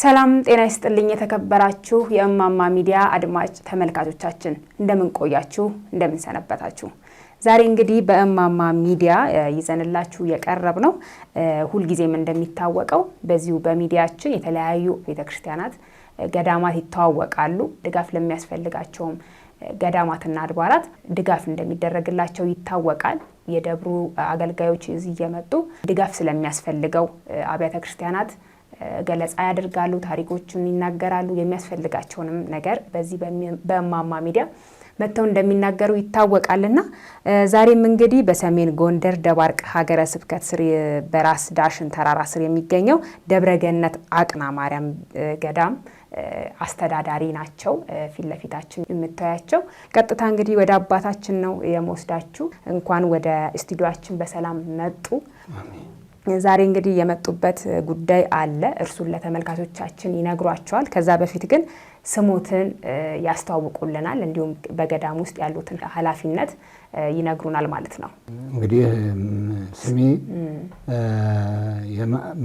ሰላም ጤና ይስጥልኝ የተከበራችሁ የእማማ ሚዲያ አድማጭ ተመልካቾቻችን እንደምን ቆያችሁ እንደምን ሰነበታችሁ። ዛሬ እንግዲህ በእማማ ሚዲያ ይዘንላችሁ የቀረብነው ሁሉ ጊዜም እንደሚታወቀው በዚሁ በሚዲያችን የተለያዩ ቤተክርስቲያናት ገዳማት ይተዋወቃሉ። ድጋፍ ለሚያስፈልጋቸውም ገዳማትና አድባራት ድጋፍ እንደሚደረግላቸው ይታወቃል። የደብሩ አገልጋዮች እዚህ እየመጡ ድጋፍ ስለሚያስፈልገው አብያተ ክርስቲያናት ገለጻ ያደርጋሉ፣ ታሪኮችን ይናገራሉ። የሚያስፈልጋቸውንም ነገር በዚህ በእማማ ሚዲያ መተው እንደሚናገሩ ይታወቃልና ዛሬም እንግዲህ በሰሜን ጎንደር ደባርቅ ሀገረ ስብከት ስር በራስ ዳሽን ተራራ ስር የሚገኘው ደብረገነት አቅና ማርያም ገዳም አስተዳዳሪ ናቸው። ፊት ለፊታችን የምታያቸው ቀጥታ እንግዲህ ወደ አባታችን ነው የምወስዳችሁ። እንኳን ወደ ስቱዲዮአችን በሰላም መጡ። አሜን። ዛሬ እንግዲህ የመጡበት ጉዳይ አለ። እርሱን ለተመልካቾቻችን ይነግሯቸዋል። ከዛ በፊት ግን ስሙትን ያስተዋውቁልናል፣ እንዲሁም በገዳም ውስጥ ያሉትን ኃላፊነት ይነግሩናል ማለት ነው። እንግዲህ ስሜ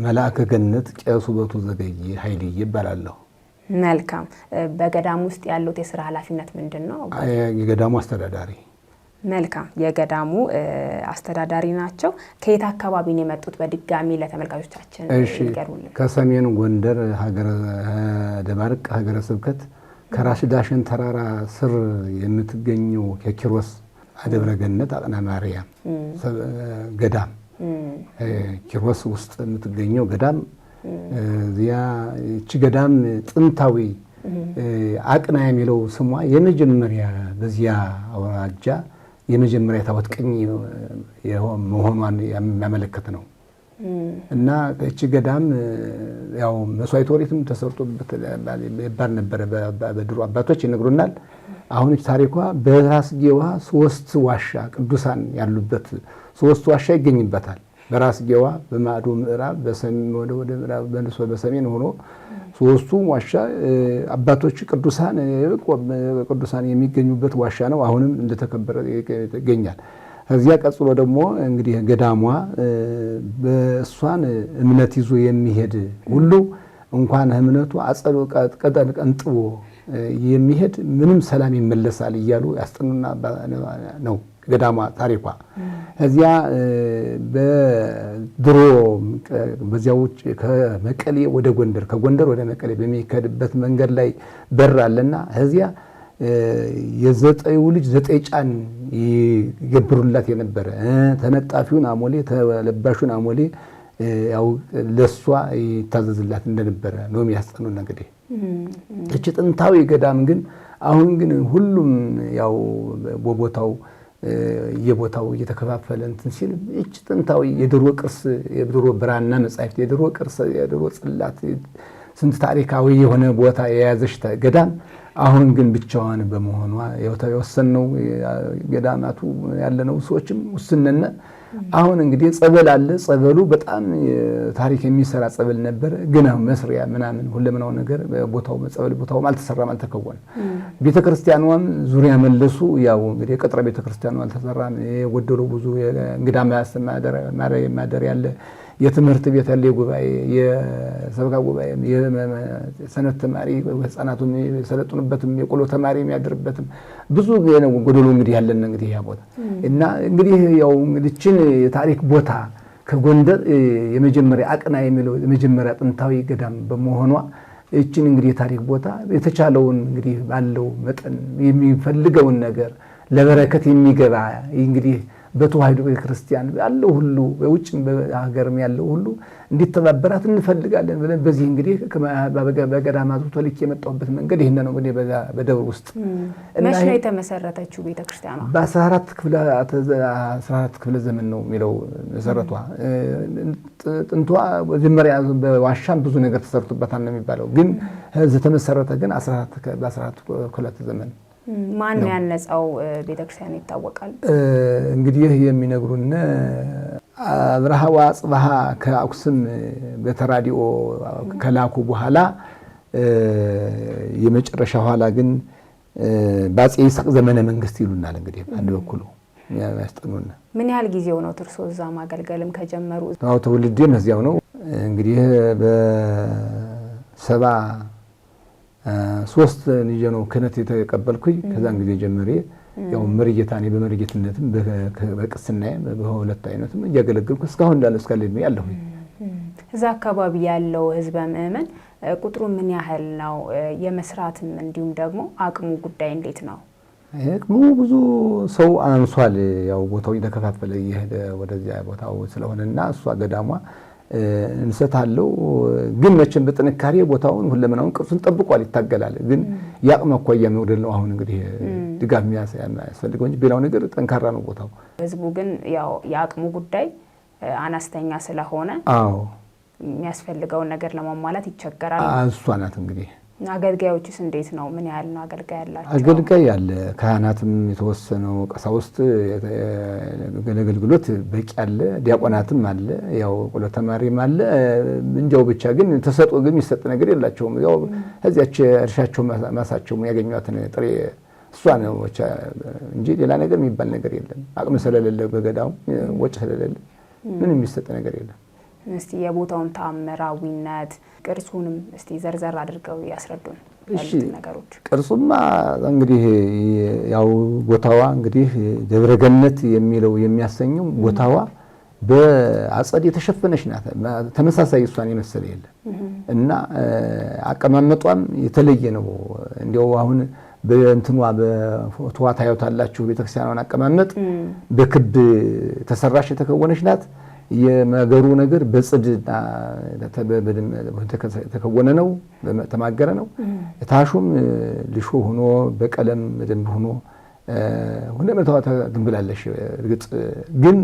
መልአከ ገነት ቄሱ በቱ ዘገየ ኃይልዬ ይባላለሁ። መልካም። በገዳም ውስጥ ያሉት የሥራ ኃላፊነት ምንድነው? የገዳሙ አስተዳዳሪ። መልካም። የገዳሙ አስተዳዳሪ ናቸው። ከየት አካባቢ ነው የመጡት? በድጋሚ ለተመልካቾቻችን ይገሩልን። ከሰሜን ጎንደር ሀገረ ደባርቅ ሀገረ ስብከት ከራስ ዳሽን ተራራ ስር የምትገኘው የኪሮስ ደብረገነት አቅና ማርያም ገዳም ኪሮስ ውስጥ የምትገኘው ገዳም እዚያ እቺ ገዳም ጥንታዊ አቅና የሚለው ስሟ የመጀመሪያ በዚያ አውራጃ የመጀመሪያ ታቦት ቅኝ መሆኗን የሚያመለክት ነው እና እቺ ገዳም ያው መስዋዕት ወሪትም ተሰርቶበት ይባል ነበር በድሮ አባቶች ይነግሩናል። አሁን ታሪኳ በራስጌዋ 3 ዋሻ ቅዱሳን ያሉበት 3 ዋሻ ይገኝበታል። በራስጌዋ በማዶ ምዕራብ በሰሜን ወደ ምዕራብ በሰሜን ሆኖ 3ቱ ዋሻ አባቶች ቅዱሳን የሚገኙበት ዋሻ ነው። አሁንም እንደተከበረ ይገኛል። ከዚያ ቀጥሎ ደግሞ እንግዲህ ገዳሟ በእሷን እምነት ይዞ የሚሄድ ሁሉ እንኳን እምነቱ አጸሎ ቀጠን ቀንጥቦ የሚሄድ ምንም ሰላም ይመለሳል እያሉ ያስጠኑና ነው ገዳሟ ታሪኳ። እዚያ በድሮ በዚያ ውጭ ከመቀሌ ወደ ጎንደር ከጎንደር ወደ መቀሌ በሚከድበት መንገድ ላይ በር አለና እዚያ የዘጠዩ ልጅ 9 ጫን ይገብሩላት የነበረ ተነጣፊውን አሞሌ ተለባሹን አሞሌ ያው ለሷ ይታዘዝላት እንደነበረ ነው የሚያስጠኑና እንግዲህ እቺ ጥንታዊ ገዳም ግን አሁን ግን ሁሉም ያው በቦታው የቦታው እየተከፋፈለ እንትን ሲል እቺ ጥንታዊ የድሮ ቅርስ የድሮ ብራና መጻሕፍት የድሮ ቅርስ የድሮ ጽላት ስንት ታሪካዊ የሆነ ቦታ የያዘች ገዳም አሁን ግን ብቻዋን በመሆኗ የተወሰነው ገዳማቱ ያለነው ሰዎችም ውስንነን አሁን እንግዲህ ጸበል አለ። ጸበሉ በጣም ታሪክ የሚሰራ ጸበል ነበር፣ ግን መስሪያ ምናምን ሁለምናው ነገር ቦታው ጸበል ቦታው አልተሰራም አልተከወነ። ቤተክርስቲያኗም ዙሪያ መለሱ። ያው እንግዲህ የቅጥረ ቤተክርስቲያኗ አልተሰራም። የጎደለው ብዙ እንግዳ ማደር ያለ የትምህርት ቤት ያለ የጉባኤ የሰብካ ጉባኤ የሰንበት ተማሪ ህፃናቱም የሰለጡንበትም የቆሎ ተማሪ የሚያድርበትም ብዙ ጎደሎ እንግዲህ ያለን እንግዲህ ያ ቦታ እና እንግዲህ ያው እንግዲህችን የታሪክ ቦታ ከጎንደር የመጀመሪያ አቅና የሚለው የመጀመሪያ ጥንታዊ ገዳም በመሆኗ እቺን እንግዲህ የታሪክ ቦታ የተቻለውን እንግዲህ ባለው መጠን የሚፈልገውን ነገር ለበረከት የሚገባ እንግዲህ በተዋህዶ ክርስቲያን ያለው ሁሉ በውጭም በሀገርም ያለው ሁሉ እንዲተባበራት እንፈልጋለን ብለን በዚህ እንግዲህ በገዳማቱ ተልክ የመጣውበት መንገድ ይሄን ነው። እንግዲህ በደብር ውስጥ መቼ ነው የተመሰረተችው ቤተክርስቲያኗ? በ14 ክፍለ ዘመን ነው የሚለው መሰረቷ። ጥንቷ መጀመሪያ በዋሻም ብዙ ነገር ተሰርቶበታል ነው የሚባለው፣ ግን ተመሰረተ ግን በ14 ክፍለ ዘመን። ማን ያነጻው ቤተክርስቲያን ይታወቃል? እንግዲህ የሚነግሩን አብርሃ ወአጽብሃ ከአክሱም በተራዲኦ ከላኩ በኋላ የመጨረሻ ኋላ ግን በአፄ ይስሐቅ ዘመነ መንግስት ይሉናል። እንግዲህ አንድ በኩሉ ያስጠኑና ምን ያህል ጊዜው ነው እርሶ እዛ ማገልገልም ከጀመሩ? ተወልዴም እዚያው ነው። እንግዲህ 73 ልጅ ነው ክህነት የተቀበልኩኝ። ከዛን ጊዜ ጀምሬ ያው መሪጌታኔ በመሪጌትነትም በቅስናዬም በሁለት አይነትም እያገለገልኩ እስካሁን እንዳለ እስካለኝ ያለሁ። እዛ አካባቢ ያለው ህዝበ ምእመን ቁጥሩ ምን ያህል ነው? የመስራትም እንዲሁም ደግሞ አቅሙ ጉዳይ እንዴት ነው? አቅሙ ብዙ ሰው አንሷል። ያው ቦታው እየተከፋፈለ እየሄደ ወደዚያ ቦታው ስለሆነና እሷ ገዳሟ እንሰታለው ግን መቼም በጥንካሬ ቦታውን ሁለመናውን ቅርሱን ጠብቋል፣ ይታገላል። ግን ያቅም አኳያ መውደል ነው። አሁን እንግዲህ ድጋፍ የሚያስፈልገው እንጂ ሌላው ነገር ጠንካራ ነው ቦታው። ህዝቡ ግን ያው የአቅሙ ጉዳይ አነስተኛ ስለሆነ የሚያስፈልገውን ነገር ለማሟላት ይቸገራል። እሷ ናት እንግዲህ። አገልጋዮችስ እንዴት ነው? ምን ያህል ነው አገልጋይ ያላቸው? አገልጋይ አለ፣ ካህናትም የተወሰነው፣ ቀሳውስት ለአገልግሎት በቂ አለ፣ ዲያቆናትም አለ፣ ያው ቆሎ ተማሪም አለ። እንጃው ብቻ ግን ተሰጥኦ ግን የሚሰጥ ነገር የላቸውም። ያው እዚያች እርሻቸው ማሳቸው ያገኟትን ጥሬ እሷ ነው እንጂ ሌላ ነገር የሚባል ነገር የለም። አቅም ስለሌለ በገዳሙ ወጭ ስለሌለ ምን የሚሰጥ ነገር የለም። እስቲ የቦታውን ተአምራዊነት ቅርሱንም እስቲ ዘርዘር አድርገው ያስረዱን ነገሮች። ቅርሱማ እንግዲህ ያው ቦታዋ እንግዲህ ደብረ ገነት የሚለው የሚያሰኘው ቦታዋ በአጸድ የተሸፈነች ናት። ተመሳሳይ እሷን የመሰለ የለም እና አቀማመጧም የተለየ ነው። እንዲያው አሁን በእንትኗ በፎቶዋ ታዩታላችሁ። ቤተክርስቲያኗን አቀማመጥ በክብ ተሰራሽ የተከወነች ናት። የመገሩ ነገር በጽድና ተከወነ ነው፣ ተማገረ ነው። ታሹም ልሾ ሆኖ በቀለም ደንብ ሆኖ ሁለመታው ተግንብላለሽ። እርግጥ ግን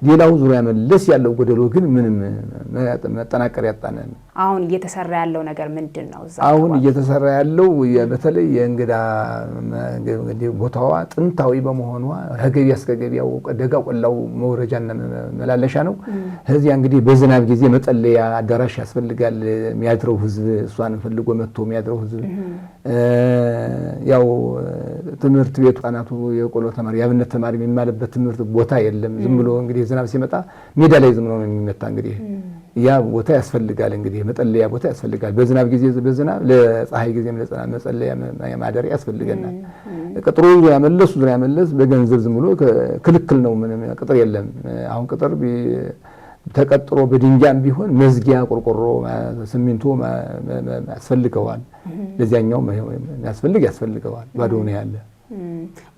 ሌላው ዙሪያ መለስ ያለው ጎደሎ ግን ምንም መጠናቀር ያጣነ። አሁን እየተሰራ ያለው ነገር ምንድነው? አሁን እየተሰራ ያለው በተለይ የእንግዳ ቦታዋ ጥንታዊ በመሆኗ ከገቢያ እስከ ገቢያው ደጋ ቆላው መውረጃና መላለሻ ነው። እዚያ እንግዲህ በዝናብ ጊዜ መጠለያ አዳራሽ ያስፈልጋል። የሚያድረው ህዝብ እሷን ፈልጎ መጥቶ የሚያድረው ህዝብ ያው ትምህርት ቤቱ ጣናቱ የቆሎ ተማሪ ያብነት ተማሪ የሚማልበት ትምህርት ቦታ የለም። ዝም ብሎ እንግዲህ ዝናብ ሲመጣ ሜዳ ላይ ዝም ብሎ ነው የሚመታ። እንግዲህ ያ ቦታ ያስፈልጋል። እንግዲህ መጠለያ ቦታ ያስፈልጋል። በዝናብ ጊዜ በዝናብ ለፀሐይ ጊዜም ለፀሐይ መጠለያ ማደሪያ ያስፈልገናል። ቅጥሩ ዙሪያ መለስ በገንዘብ ዝም ብሎ ክልክል ነው። ምንም ቅጥር የለም። አሁን ቅጥር ተቀጥሮ በድንጋይም ቢሆን መዝጊያ ቆርቆሮ ሲሚንቶ ያስፈልገዋል። ለዚያኛው ያስፈልገዋል። ባዶ ነው ያለ።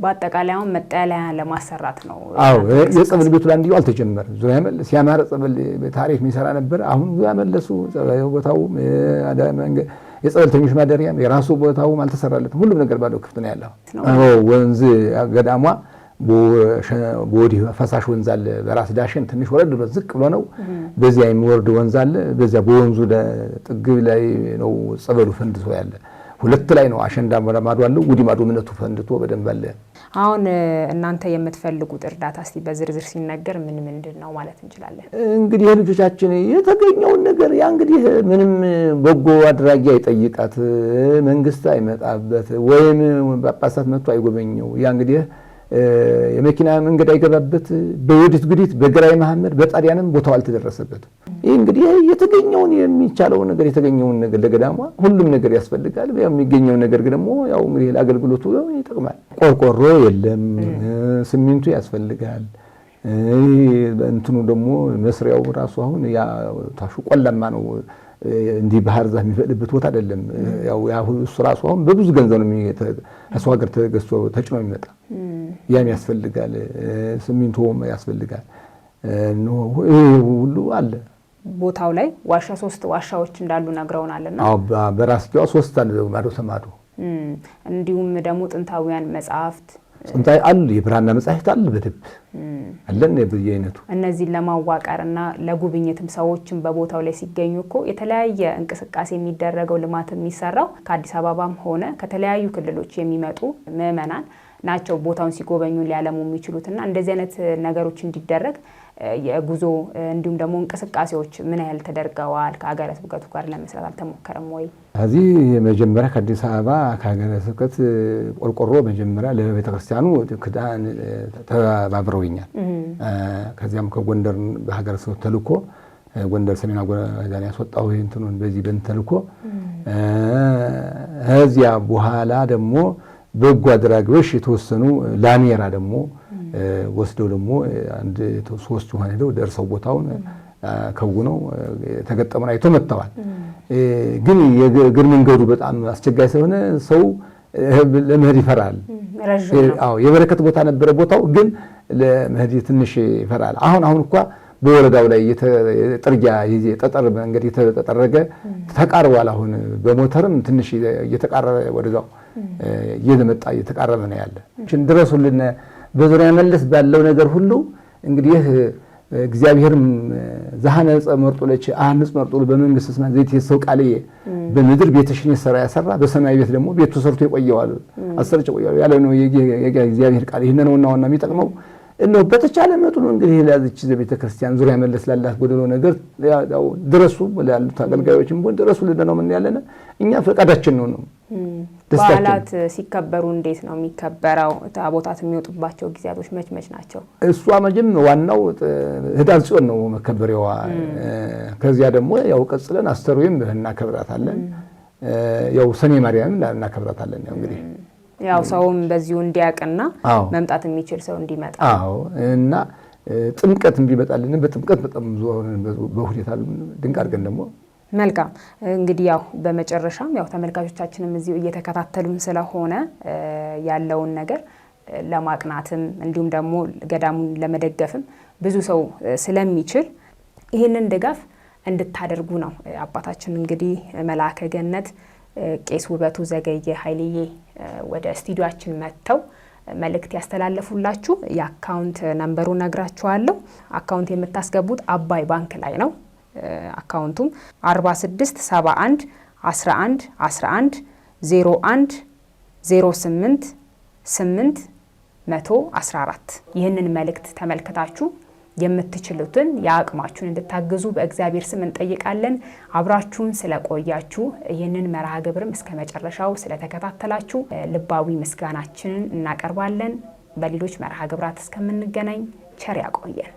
በአጠቃላይ አሁን መጠለያ ለማሰራት ነው። አዎ የጸበል ቤቱ ላይ እንዲሁ አልተጀመረም። ዙሪያ መለስ ያማረ ጸበል ታሪክ የሚሰራ ነበር። አሁን ዙሪያ መለሱ ቦታው የጸበልተኞች ማደሪያም የራሱ ቦታውም አልተሰራለትም። ሁሉም ነገር ባዶ ክፍት ነው ያለው። አዎ ወንዝ ገዳሟ በወዲህ ፈሳሽ ወንዝ አለ። በራስ ዳሽን ትንሽ ወረድ ብሎ ዝቅ ብሎ ነው። በዚያ የሚወርድ ወንዝ አለ። በዚያ በወንዙ ጥግ ላይ ነው ጸበሉ ፈንድቶ ያለ። ሁለት ላይ ነው። አሸንዳ ማዶ አለው፣ ጉዲ ማዶ እምነቱ ፈንድቶ በደንብ አለ። አሁን እናንተ የምትፈልጉት እርዳታ እስቲ በዝርዝር ሲነገር ምን ምንድን ነው ማለት እንችላለን? እንግዲህ ልጆቻችን የተገኘውን ነገር ያ እንግዲህ ምንም በጎ አድራጊ አይጠይቃት፣ መንግስት አይመጣበት ወይም ጳጳሳት መጥቶ አይጎበኘው። ያ እንግዲህ የመኪና መንገድ አይገባበት። በወዲት ጉዲት በግራይ መሐመድ በጣዲያንም ቦታው አልተደረሰበትም። ይህ እንግዲህ የተገኘውን የሚቻለውን ነገር የተገኘውን ነገር ለገዳሟ ሁሉም ነገር ያስፈልጋል። የሚገኘው ነገር ደግሞ ያው እንግዲህ ለአገልግሎቱ ይጠቅማል። ቆርቆሮ የለም፣ ሲሚንቶ ያስፈልጋል። እንትኑ ደግሞ መስሪያው ራሱ አሁን ያ ታሹ ቆላማ ነው። እንዲህ ባህር ዛፍ የሚፈቅድበት ቦታ አይደለም። ያው እሱ ራሱ አሁን በብዙ ገንዘብ ነው ከሰው ሀገር ተገዝቶ ተጭኖ የሚመጣ። ያም ያስፈልጋል፣ ሲሚንቶም ያስፈልጋል። ሁሉ አለ። ቦታው ላይ ዋሻ 3 ዋሻዎች እንዳሉ ነግረውናልና አዎ በራስጌዋ 3 አለ ማዶ ተማዶ። እንዲሁም ደግሞ ጥንታዊያን መጻሕፍት ጥንታዊ አሉ፣ የብራና መጻሕፍት አለ በደብ አለን በየአይነቱ። እነዚህን ለማዋቀርና ለጉብኝትም ሰዎችን በቦታው ላይ ሲገኙ እኮ የተለያየ እንቅስቃሴ የሚደረገው ልማት የሚሰራው ከአዲስ አበባም ሆነ ከተለያዩ ክልሎች የሚመጡ ምዕመናን ናቸው ቦታውን ሲጎበኙ ሊያለሙ የሚችሉትና እንደዚህ አይነት ነገሮች እንዲደረግ የጉዞ እንዲሁም ደግሞ እንቅስቃሴዎች ምን ያህል ተደርገዋል? ከሀገረ ስብከቱ ጋር ለመስራት አልተሞከረም ወይ? እዚህ መጀመሪያ ከአዲስ አበባ ከሀገረ ስብከት ቆርቆሮ መጀመሪያ ለቤተክርስቲያኑ ክዳን ተባብረውኛል። ከዚያም ከጎንደር በሀገረ ስብከት ተልኮ ጎንደር ሰሜን አጎዛን ያስወጣው እንትኑን በዚህ በእንተልኮ እዚያ በኋላ ደግሞ በጎ አድራጊዎች የተወሰኑ ላሜራ ደግሞ ወስደው ደግሞ አንድ 3 ሆነ ሄደው ደርሰው ቦታውን ከውነው ተገጠመን አይቶ መጥተዋል። ግን የእግር መንገዱ በጣም አስቸጋሪ ስለሆነ ሰው ለመሄድ ይፈራል። አዎ የበረከት ቦታ ነበረ ቦታው፣ ግን ለመሄድ ትንሽ ይፈራል። አሁን እንኳን በወረዳው ላይ የጥርጊያ የጠጠር መንገድ የተጠረገ ተቃርቧል። አሁን በሞተርም ትንሽ እየተቃረበ ወደዛው እየመጣ እየተቃረበ ነው ያለ። ድረሱልን በዙሪያ መለስ ባለው ነገር ሁሉ እንግዲህ እግዚአብሔርም ዘሐነጸ መርጦለች አንጽ መርጦለ በመንግስት ስማ ዘይት የሰው ቃል በምድር ቤትሽን የሰራ ያሰራ በሰማይ ቤት ደግሞ ቤቱ ሰርቶ ይቆየዋል አሰርጭ ይቆየዋል ያለ ነው የእግዚአብሔር ቃል። ይሄን ነውና የሚጠቅመው እነሆ በተቻለ መጠኑ እንግዲህ ለዚች ቤተክርስቲያን ዙሪያ መለስ ላላት ጎደሎ ነገር ያው ድረሱ ያሉት አገልጋዮችም ቢሆን ድረሱልን ነው ምን ያለና እኛ ፈቃዳችን ነው። በዓላት ሲከበሩ እንዴት ነው የሚከበረው? ታቦታት የሚወጡባቸው ጊዜያቶች መች ናቸው? እሷ ዋናው ህዳር ጽዮን ነው መከበሪያዋ። ከዚያ ደግሞ ያው ቀጽለን አስተርዌም እናከብራታለን። ያው ሰኔ ማርያም እናከብራታለን። ያው እንግዲህ ያው ሰውም በዚሁ እንዲያቀና መምጣት የሚችል ሰው እንዲመጣ እና ጥምቀት እንዲመጣልን በጥምቀት በጣም በሁኔታ ድንቅ አድርገን ደግሞ መልካም እንግዲህ ያው በመጨረሻም ያው ተመልካቾቻችንም እዚሁ እየተከታተሉን ስለሆነ ያለውን ነገር ለማቅናትም እንዲሁም ደግሞ ገዳሙን ለመደገፍም ብዙ ሰው ስለሚችል ይህንን ድጋፍ እንድታደርጉ ነው አባታችን እንግዲህ መልአከ ገነት ቄስ ውበቱ ዘገየ ኃይልዬ ወደ ስቱዲዮአችን መጥተው መልእክት ያስተላለፉላችሁ። የአካውንት ነምበሩ ነግራችኋለሁ። አካውንት የምታስገቡት አባይ ባንክ ላይ ነው። አካውንቱም 46 71 11 11 01 08 8 114 ይህንን መልእክት ተመልክታችሁ የምትችሉትን የአቅማችሁን እንድታግዙ በእግዚአብሔር ስም እንጠይቃለን። አብራችሁን ስለቆያችሁ ይህንን መርሃ ግብርም እስከ መጨረሻው ስለተከታተላችሁ ልባዊ ምስጋናችንን እናቀርባለን። በሌሎች መርሃ ግብራት እስከምንገናኝ ቸር ያቆየን።